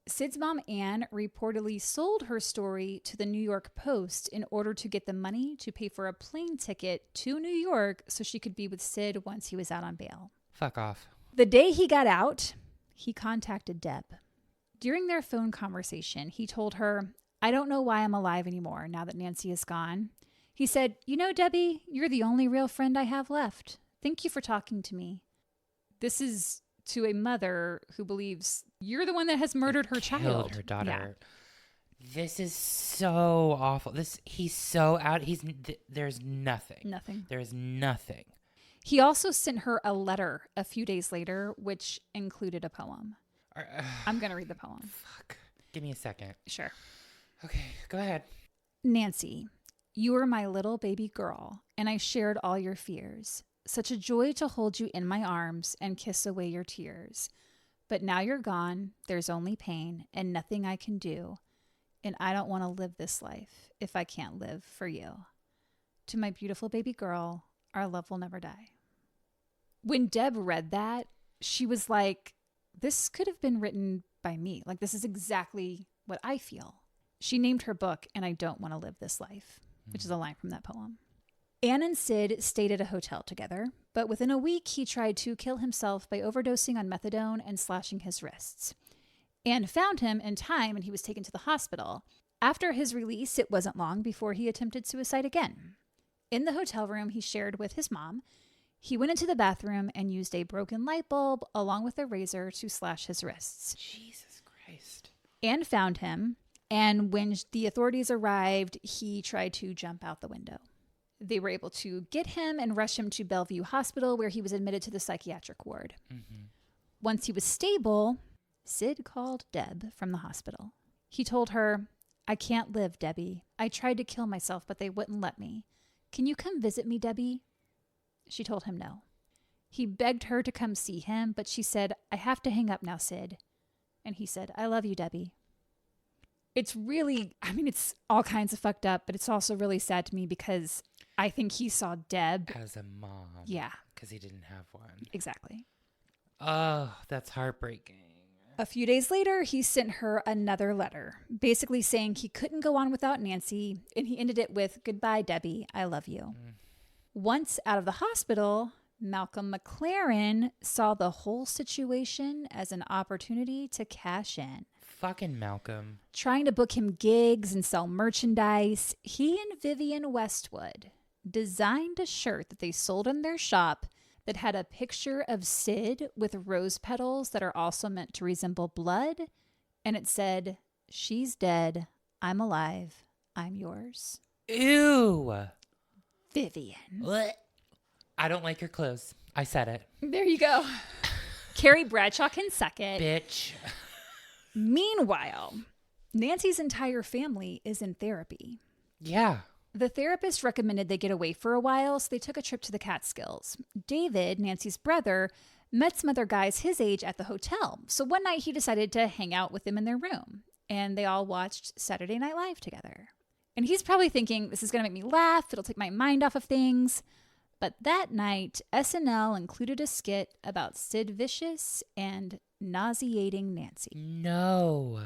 Sid's mom, Anne, reportedly sold her story to the New York Post in order to get the money to pay for a plane ticket to New York so she could be with Sid once he was out on bail. Fuck off. The day he got out, he contacted Deb. During their phone conversation, he told her, I don't know why I'm alive anymore now that Nancy is gone. He said, you know, Debbie, you're the only real friend I have left. Thank you for talking to me. This is to a mother who believes you're the one that has murdered her child. Killed her daughter. Yeah. This is so awful. He's so out. There's nothing. Nothing. There's nothing. He also sent her a letter a few days later, which included a poem. I'm going to read the poem. Fuck. Give me a second. Sure. Okay, go ahead. Nancy, you were my little baby girl, and I shared all your fears. Such a joy to hold you in my arms and kiss away your tears. But now you're gone, there's only pain and nothing I can do. And I don't want to live this life if I can't live for you. To my beautiful baby girl, our love will never die. When Deb read that, she was like, this could have been written by me. Like, this is exactly what I feel. She named her book, And I Don't Want to Live This Life, which is a line from that poem. Anne and Sid stayed at a hotel together, but within a week, he tried to kill himself by overdosing on methadone and slashing his wrists. Anne found him in time, and he was taken to the hospital. After his release, it wasn't long before he attempted suicide again. In the hotel room he shared with his mom, he went into the bathroom and used a broken light bulb along with a razor to slash his wrists. Jesus Christ. Anne found him, and when the authorities arrived, he tried to jump out the window. They were able to get him and rush him to Bellevue Hospital, where he was admitted to the psychiatric ward. Mm-hmm. Once he was stable, Sid called Deb from the hospital. He told her, I can't live, Debbie. I tried to kill myself, but they wouldn't let me. Can you come visit me, Debbie? She told him no. He begged her to come see him, but she said, I have to hang up now, Sid. And he said, I love you, Debbie. It's really, it's all kinds of fucked up, but it's also really sad to me because I think he saw Deb as a mom. Yeah. Because he didn't have one. Exactly. Oh, that's heartbreaking. A few days later, he sent her another letter, basically saying he couldn't go on without Nancy, and he ended it with, Goodbye, Debbie, I love you. Once out of the hospital, Malcolm McLaren saw the whole situation as an opportunity to cash in. Fucking Malcolm. Trying to book him gigs and sell merchandise, he and Vivian Westwood designed a shirt that they sold in their shop that had a picture of Sid with rose petals that are also meant to resemble blood. And it said, She's dead. I'm alive. I'm yours. Ew. Vivian. What? I don't like your clothes. I said it. There you go. Carrie Bradshaw can suck it. Bitch. Meanwhile, Nancy's entire family is in therapy. Yeah. The therapist recommended they get away for a while, so they took a trip to the Catskills. David, Nancy's brother, met some other guys his age at the hotel. So one night he decided to hang out with them in their room, and they all watched Saturday Night Live together. And he's probably thinking, this is going to make me laugh, it'll take my mind off of things. But that night, SNL included a skit about Sid Vicious and nauseating Nancy. No.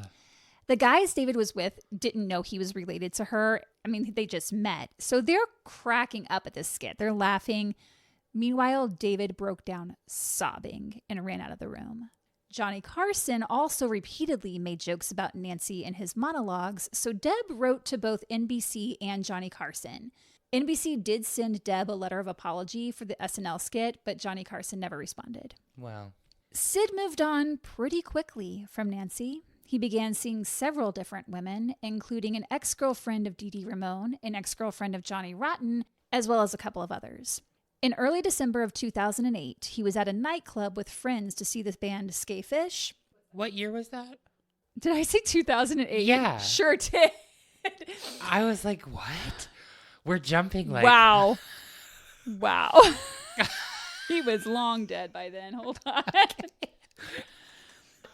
The guys David was with didn't know he was related to her. They just met. So they're cracking up at this skit. They're laughing. Meanwhile, David broke down sobbing and ran out of the room. Johnny Carson also repeatedly made jokes about Nancy in his monologues, so Deb wrote to both NBC and Johnny Carson. NBC did send Deb a letter of apology for the SNL skit, but Johnny Carson never responded. Wow. Sid moved on pretty quickly from Nancy. He began seeing several different women, including an ex-girlfriend of Dee Dee Ramone, an ex-girlfriend of Johnny Rotten, as well as a couple of others. In early December of 2008, he was at a nightclub with friends to see the band Skafish. What year was that? Did I say 2008? Yeah. Sure did. I was like, what? We're jumping like... Wow. He was long dead by then. Hold on.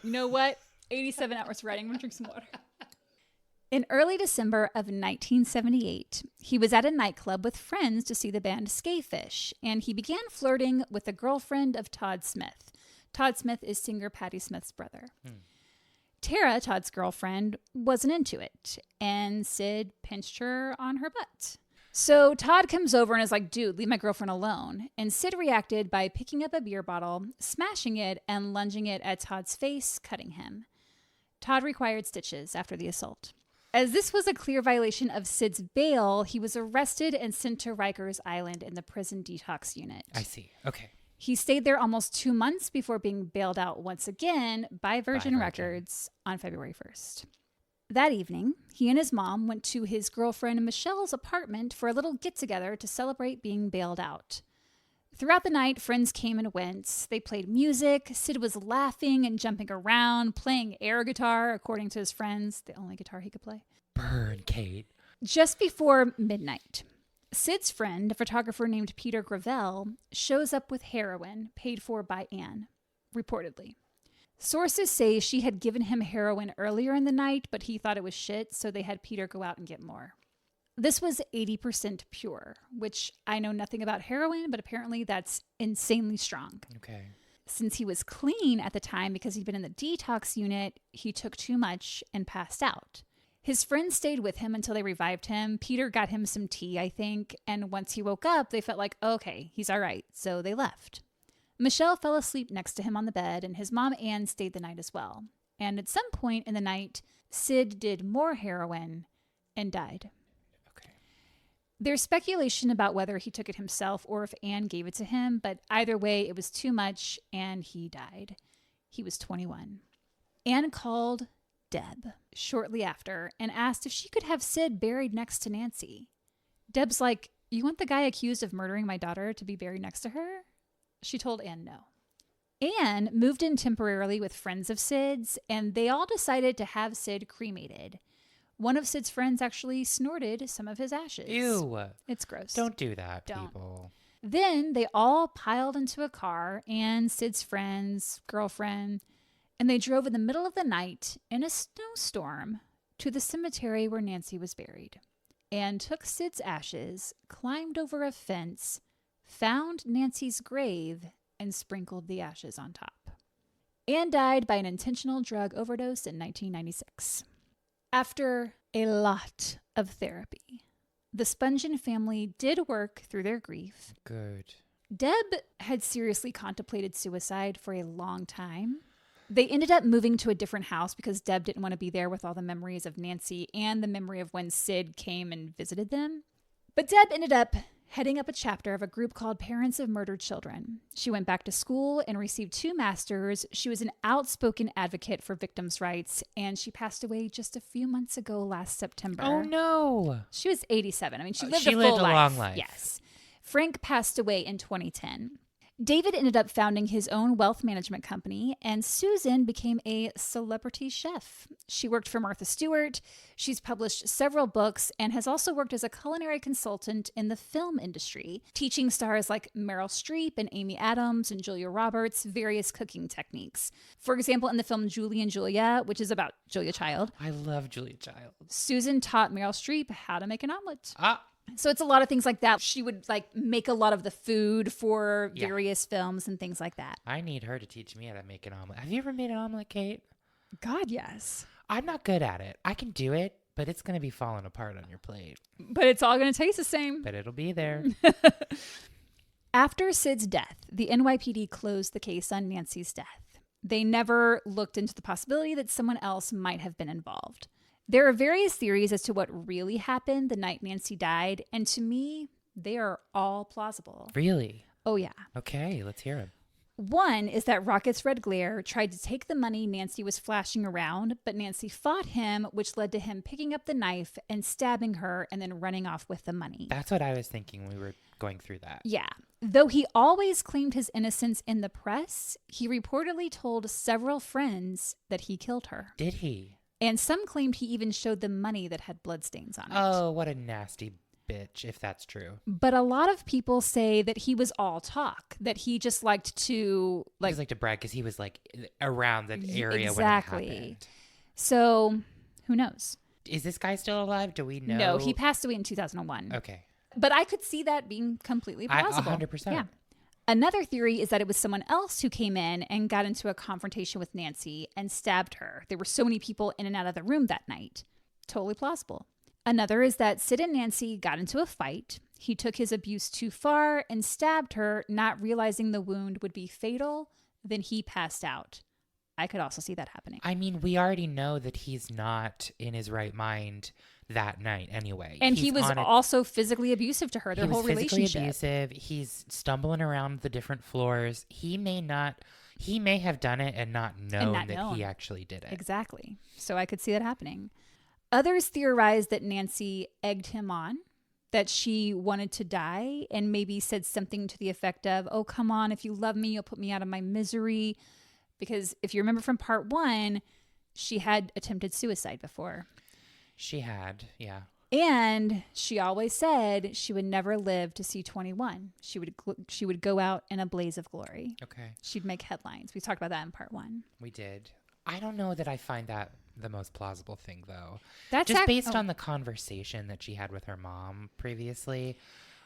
You know what? 87 hours writing. I'm going to drink some water. In early December of 1978, he was at a nightclub with friends to see the band Skafish, and he began flirting with a girlfriend of Todd Smith. Todd Smith is singer Patti Smith's brother. Tara, Todd's girlfriend, wasn't into it, and Sid pinched her on her butt. So Todd comes over and is like, dude, leave my girlfriend alone. And Sid reacted by picking up a beer bottle, smashing it, and lunging it at Todd's face, cutting him. Todd required stitches after the assault. As this was a clear violation of Sid's bail, he was arrested and sent to Rikers Island in the prison detox unit. I see. Okay. He stayed there almost 2 months before being bailed out once again by Virgin Records on February 1st. That evening, he and his mom went to his girlfriend Michelle's apartment for a little get-together to celebrate being bailed out. Throughout the night, friends came and went. They played music. Sid was laughing and jumping around, playing air guitar, according to his friends, the only guitar he could play. Burn, Kate. Just before midnight, Sid's friend, a photographer named Peter Gravel, shows up with heroin paid for by Anne, reportedly. Sources say she had given him heroin earlier in the night, but he thought it was shit, so they had Peter go out and get more. This was 80% pure, which I know nothing about heroin, but apparently that's insanely strong. Okay. Since he was clean at the time because he'd been in the detox unit, he took too much and passed out. His friends stayed with him until they revived him. Peter got him some tea, I think, and once he woke up, they felt like, okay, he's all right, so they left. Michelle fell asleep next to him on the bed, and his mom, Anne, stayed the night as well. And at some point in the night, Sid did more heroin and died. Okay. There's speculation about whether he took it himself or if Anne gave it to him, but either way, it was too much, and he died. He was 21. Anne called Deb shortly after and asked if she could have Sid buried next to Nancy. Deb's like, you want the guy accused of murdering my daughter to be buried next to her? She told Anne no. Anne moved in temporarily with friends of Sid's, and they all decided to have Sid cremated. One of Sid's friends actually snorted some of his ashes. Ew. It's gross. Don't do that, Don't. people. Then they all piled into a car and Sid's friend's girlfriend, and they drove in the middle of the night in a snowstorm to the cemetery where Nancy was buried, and took Sid's ashes, climbed over a fence, found Nancy's grave, and sprinkled the ashes on top. And died by an intentional drug overdose in 1996. After a lot of therapy, the Spungen family did work through their grief. Good. Deb had seriously contemplated suicide for a long time. They ended up moving to a different house because Deb didn't want to be there with all the memories of Nancy and the memory of when Sid came and visited them. But Deb ended up heading up a chapter of a group called Parents of Murdered Children. She went back to school and received 2 masters. She was an outspoken advocate for victims' rights, and she passed away just a few months ago last September. Oh, no. She was 87. I mean, she lived She a full lived a life. long life. Yes. Frank passed away in 2010. David ended up founding his own wealth management company, and Susan became a celebrity chef. She worked for Martha Stewart. She's published several books and has also worked as a culinary consultant in the film industry, teaching stars like Meryl Streep and Amy Adams and Julia Roberts various cooking techniques. For example, in the film Julie and Julia, which is about Julia Child, I love Julia Child. Susan taught Meryl Streep how to make an omelet. Ah. So it's a lot of things like that. She would make a lot of the food for various films and things like that. I need her to teach me how to make an omelet. Have you ever made an omelet, Kate? God, yes. I'm not good at it. I can do it, but it's going to be falling apart on your plate. But it's all going to taste the same. But it'll be there. After Sid's death, the NYPD closed the case on Nancy's death. They never looked into the possibility that someone else might have been involved. There are various theories as to what really happened the night Nancy died, and to me, they are all plausible. Really? Oh, yeah. Okay, let's hear them. One is that Rocket's Red Glare tried to take the money Nancy was flashing around, but Nancy fought him, which led to him picking up the knife and stabbing her and then running off with the money. That's what I was thinking when we were going through that. Yeah. Though he always claimed his innocence in the press, he reportedly told several friends that he killed her. Did he? And some claimed he even showed them money that had bloodstains on it. Oh, what a nasty bitch, if that's true. But a lot of people say that he was all talk, that he just liked to He just liked to brag because he was around that area exactly. when it happened. So, who knows? Is this guy still alive? Do we know? No, he passed away in 2001. Okay. But I could see that being completely plausible. 100%. Yeah. Another theory is that it was someone else who came in and got into a confrontation with Nancy and stabbed her. There were so many people in and out of the room that night. Totally plausible. Another is that Sid and Nancy got into a fight. He took his abuse too far and stabbed her, not realizing the wound would be fatal. Then he passed out. I could also see that happening. I mean, we already know that he's not in his right mind that night anyway. And he was also physically abusive to her, their whole relationship. He was physically abusive. He's stumbling around the different floors. He may have done it and not known that he actually did it. Exactly. So I could see that happening. Others theorized that Nancy egged him on, that she wanted to die and maybe said something to the effect of, "Oh, come on, if you love me, you'll put me out of my misery." Because if you remember from part 1, she had attempted suicide before. She had, yeah. And she always said she would never live to see 21. She would go out in a blaze of glory. Okay. She'd make headlines. We talked about that in part 1. We did. I don't know that I find that the most plausible thing, though. That's just based on the conversation that she had with her mom previously.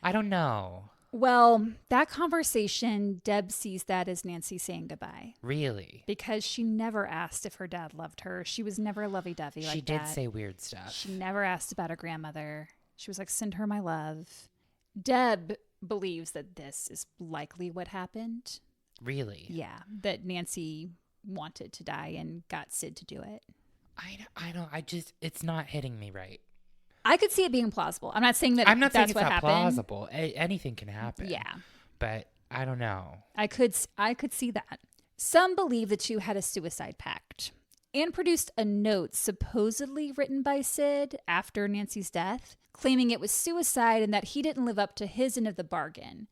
I don't know. Well, that conversation, Deb sees that as Nancy saying goodbye. Really? Because she never asked if her dad loved her. She was never lovey-dovey like that. She did say weird stuff. She never asked about her grandmother. She was like, "Send her my love." Deb believes that this is likely what happened. Really? Yeah, that Nancy wanted to die and got Sid to do it. It's not hitting me right. I could see it being plausible. I'm not saying that I'm not saying that's it's what not happened. plausible. Anything can happen. Yeah. But I don't know. I could see that. Some believe the two had a suicide pact and produced a note supposedly written by Sid after Nancy's death, claiming it was suicide and that he didn't live up to his end of the bargain.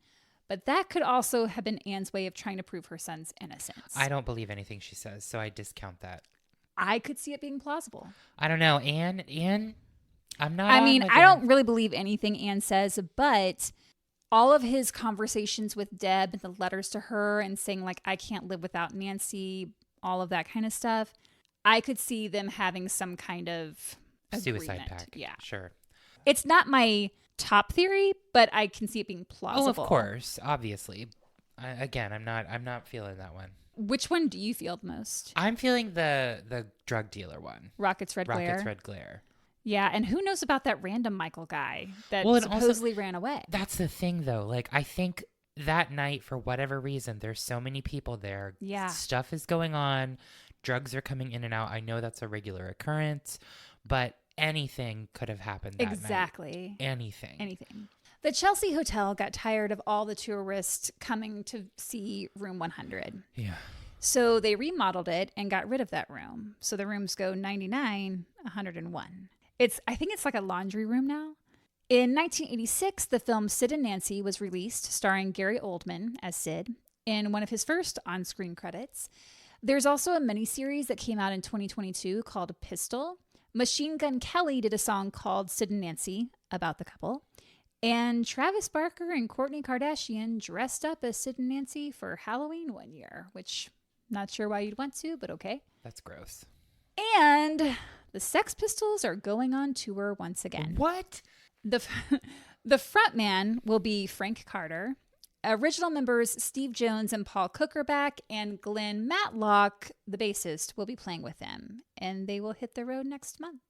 But that could also have been Anne's way of trying to prove her son's innocence. I don't believe anything she says, so I discount that. I could see it being plausible. I don't know. Anne, I'm not. I mean, I don't really believe anything Anne says, but all of his conversations with Deb and the letters to her and saying, like, I can't live without Nancy, all of that kind of stuff, I could see them having some kind of suicide agreement. pact. Yeah. Sure. It's not my top theory, but I can see it being plausible. Oh, of course. Obviously. I'm not feeling that one. Which one do you feel the most? I'm feeling the drug dealer one. Rocket's Red Glare? Rocket's Red Glare. Yeah, and who knows about that random Michael guy that supposedly ran away? That's the thing, though. Like, I think that night, for whatever reason, there's so many people there. Yeah. Stuff is going on. Drugs are coming in and out. I know that's a regular occurrence, but anything could have happened that night. Exactly. Anything. The Chelsea Hotel got tired of all the tourists coming to see room 100. Yeah. So they remodeled it and got rid of that room. So the rooms go 99, 101. I think it's like a laundry room now. In 1986, the film Sid and Nancy was released, starring Gary Oldman as Sid, in one of his first on-screen credits. There's also a miniseries that came out in 2022 called Pistol. Machine Gun Kelly did a song called Sid and Nancy about the couple. And Travis Barker and Kourtney Kardashian dressed up as Sid and Nancy for Halloween one year, which not sure why you'd want to, but okay. That's gross. And the Sex Pistols are going on tour once again. What? The frontman will be Frank Carter. Original members Steve Jones and Paul Cook are back, and Glenn Matlock, the bassist, will be playing with them. And they will hit the road next month.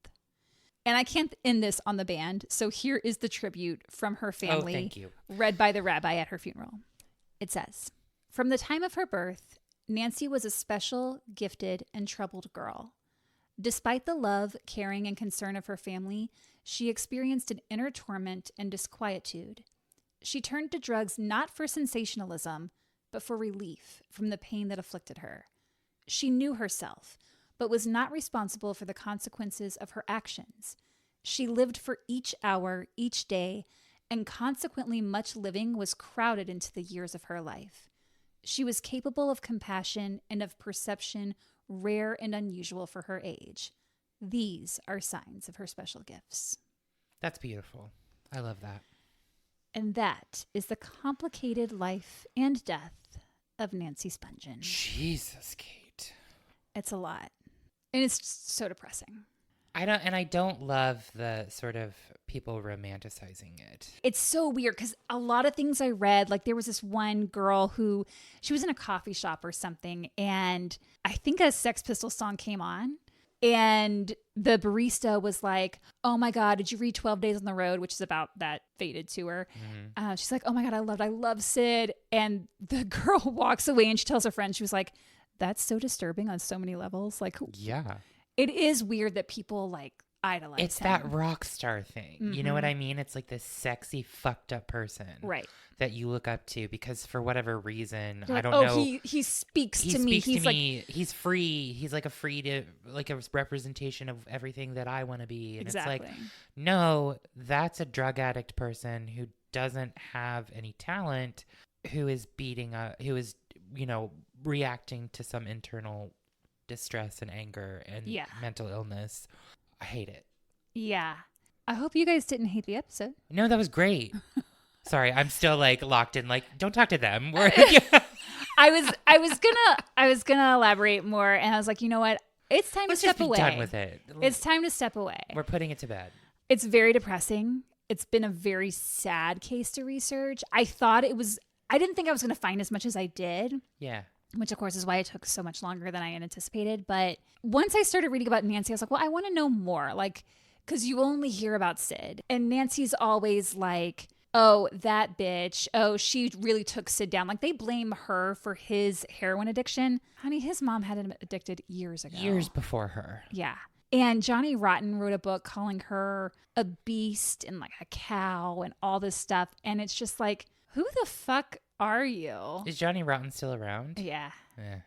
And I can't end this on the band, so here is the tribute from her family. Oh, thank you. Read by the rabbi at her funeral. It says, "From the time of her birth, Nancy was a special, gifted, and troubled girl. Despite the love, caring, and concern of her family, she experienced an inner torment and disquietude. She turned to drugs not for sensationalism, but for relief from the pain that afflicted her. She knew herself, but was not responsible for the consequences of her actions. She lived for each hour, each day, and consequently much living was crowded into the years of her life. She was capable of compassion and of perception rare and unusual for her age. These are signs of her special gifts." That's beautiful. I love that. And that is the complicated life and death of Nancy Spungen. Jesus, Kate. It's a lot. And it's so depressing. I don't love the sort of people romanticizing it. It's so weird because a lot of things I read, like there was this one girl who, she was in a coffee shop or something, and I think a Sex Pistols song came on, and the barista was like, "Oh my God, did you read 12 Days on the Road?" which is about that Faded tour. Mm-hmm. She's like, "Oh my God, I love Sid." And the girl walks away and she tells her friend, she was like, "That's so disturbing on so many levels." Like, yeah. It is weird that people like idolize It's him. that rock star thing. Mm-hmm. You know what I mean? It's like this sexy, fucked up person. Right. That you look up to because for whatever reason, You're I like, don't know. He speaks to me. He's like, he's free. He's like like a representation of everything that I want to be. And exactly. It's like, no, that's a drug addict person who doesn't have any talent, who is reacting to some internal distress and anger and mental illness. I hate it. Yeah. I hope you guys didn't hate the episode. No, that was great. Sorry, I'm still like locked in. Like, don't talk to them. I was gonna elaborate more, and I was like, you know what? It's time to step away. Done with it. It's time to step away. We're putting it to bed. It's very depressing. It's been a very sad case to research. I didn't think I was gonna find as much as I did. Yeah. Which, of course, is why it took so much longer than I had anticipated. But once I started reading about Nancy, I was like, well, I want to know more. Like, because you only hear about Sid. And Nancy's always like, oh, that bitch. Oh, she really took Sid down. Like, they blame her for his heroin addiction. Honey, his mom had him addicted years ago. Years before her. Yeah. And Johnny Rotten wrote a book calling her a beast and like a cow and all this stuff. And it's just like, who the fuck are you? Is Johnny Rotten still around? Yeah. Yeah.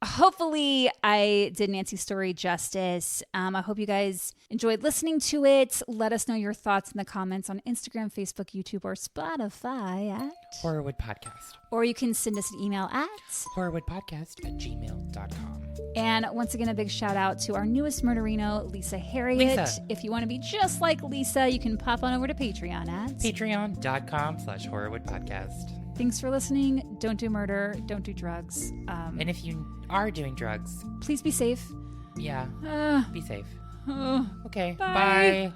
Hopefully I did Nancy's story justice. I hope you guys enjoyed listening to it. Let us know your thoughts in the comments on Instagram, Facebook, YouTube, or Spotify at Horrorwood Podcast. Or you can send us an email at horrorwoodpodcast@gmail.com. And once again, a big shout out to our newest murderino, Lisa Harriet. Lisa. If you want to be just like Lisa, you can pop on over to Patreon at patreon.com/horrorwoodpodcast. Thanks for listening. Don't do murder. Don't do drugs. And if you are doing drugs, please be safe. Yeah. Be safe. Oh, Okay. bye. Bye.